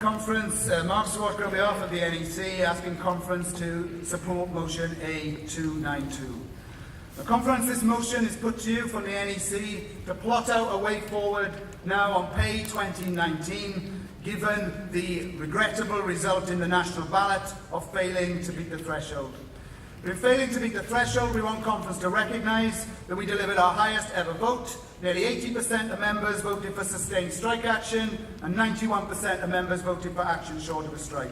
Conference, Mark Serwotka on behalf of the NEC, asking Conference to support motion A292. The Conference, this motion is put to you from the NEC to plot out a way forward now on pay 2019, given the regrettable result in the national ballot of failing to beat the threshold. But in failing to beat the threshold, we want Conference to recognise that we delivered our highest ever vote. Nearly 80% of members voted for sustained strike action and 91% of members voted for action short of a strike.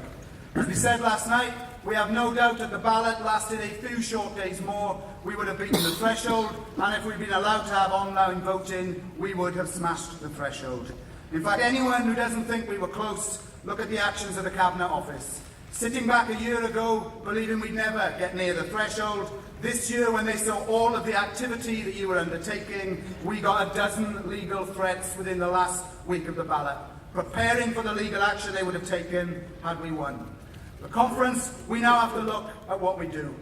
As we said last night, we have no doubt that the ballot lasted a few short days more, we would have beaten the threshold, and if we'd been allowed to have online voting, we would have smashed the threshold. In fact, anyone who doesn't think we were close, look at the actions of the Cabinet Office. Sitting back a year ago, believing we'd never get near the threshold, this year, when they saw all of the activity that you were undertaking, we got a dozen legal threats within the last week of the ballot, preparing for the legal action they would have taken had we won. The Conference, we now have to look at what we do.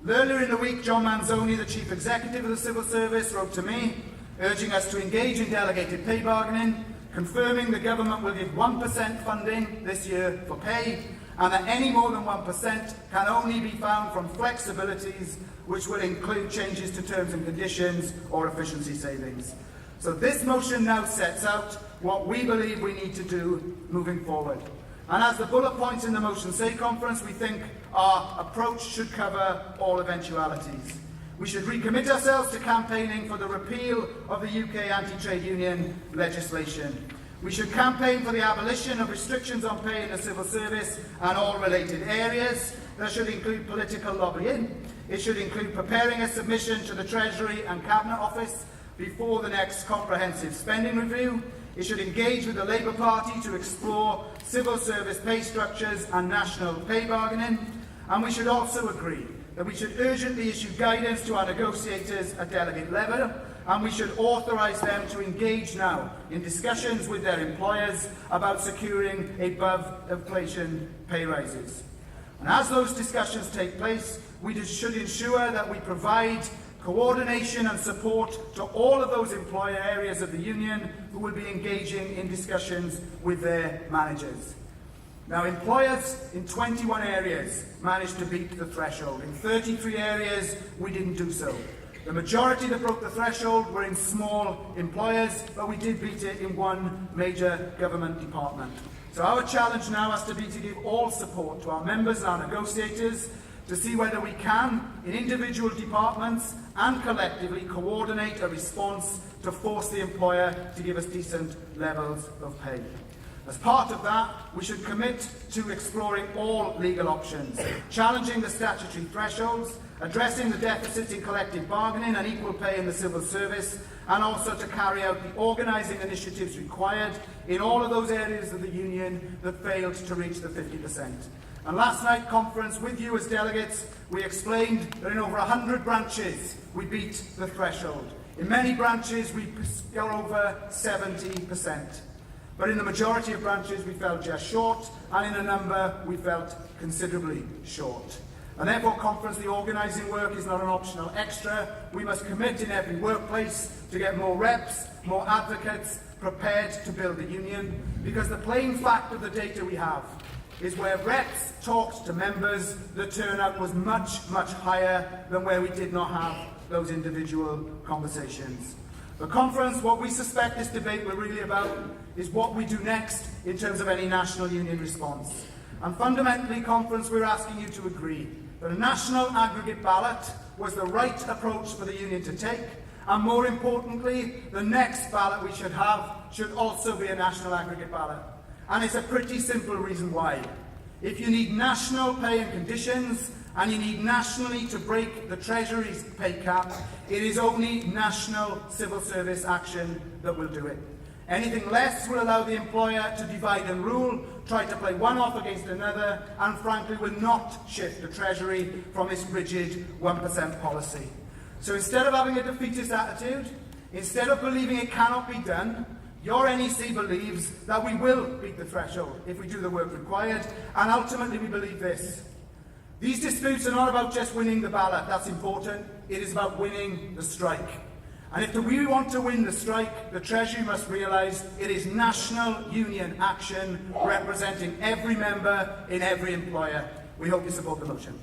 Earlier in the week, John Manzoni, the Chief Executive of the Civil Service, wrote to me, urging us to engage in delegated pay bargaining, confirming the government will give 1% funding this year for pay, and that any more than 1% can only be found from flexibilities which will include changes to terms and conditions or efficiency savings. So this motion now sets out what we believe we need to do moving forward. And as the bullet points in the motion say, Conference, we think our approach should cover all eventualities. We should recommit ourselves to campaigning for the repeal of the UK anti-trade union legislation. We should campaign for the abolition of restrictions on pay in the civil service and all related areas. That should include political lobbying. It should include preparing a submission to the Treasury and Cabinet Office before the next comprehensive spending review. It should engage with the Labour Party to explore civil service pay structures and national pay bargaining. And we should also agree that we should urgently issue guidance to our negotiators at delegate level, and we should authorise them to engage now in discussions with their employers about securing above-inflation pay rises. And as those discussions take place, we should ensure that we provide coordination and support to all of those employer areas of the union who will be engaging in discussions with their managers. Now, employers in 21 areas managed to beat the threshold. In 33 areas, we didn't do so. The majority that broke the threshold were in small employers, but we did beat it in one major government department. So our challenge now has to be to give all support to our members and our negotiators to see whether we can, in individual departments and collectively, coordinate a response to force the employer to give us decent levels of pay. As part of that, we should commit to exploring all legal options, challenging the statutory thresholds, addressing the deficits in collective bargaining and equal pay in the civil service, and also to carry out the organising initiatives required in all of those areas of the union that failed to reach the 50%. And last night, Conference, with you as delegates, we explained that in over 100 branches we beat the threshold. In many branches we go over 70%. But in the majority of branches we fell just short, and in a number we felt considerably short. And therefore, Conference, the organising work is not an optional extra. We must commit in every workplace to get more reps, more advocates prepared to build the union, because the plain fact of the data we have is where reps talked to members, the turnout was much, much higher than where we did not have those individual conversations. The Conference, what we suspect this debate will really about is what we do next in terms of any national union response. And fundamentally, Conference, we're asking you to agree that a national aggregate ballot was the right approach for the union to take, and more importantly, the next ballot we should have should also be a national aggregate ballot. And it's a pretty simple reason why. If you need national pay and conditions, and you need nationally to break the Treasury's pay cap, it is only national civil service action that will do it. Anything less will allow the employer to divide and rule, try to play one off against another, and frankly will not shift the Treasury from its rigid 1% policy. So instead of having a defeatist attitude, instead of believing it cannot be done, your NEC believes that we will beat the threshold if we do the work required, and ultimately we believe this. These disputes are not about just winning the ballot, that's important, it is about winning the strike. And if we want to win the strike, the Treasury must realise it is national union action representing every member in every employer. We hope you support the motion.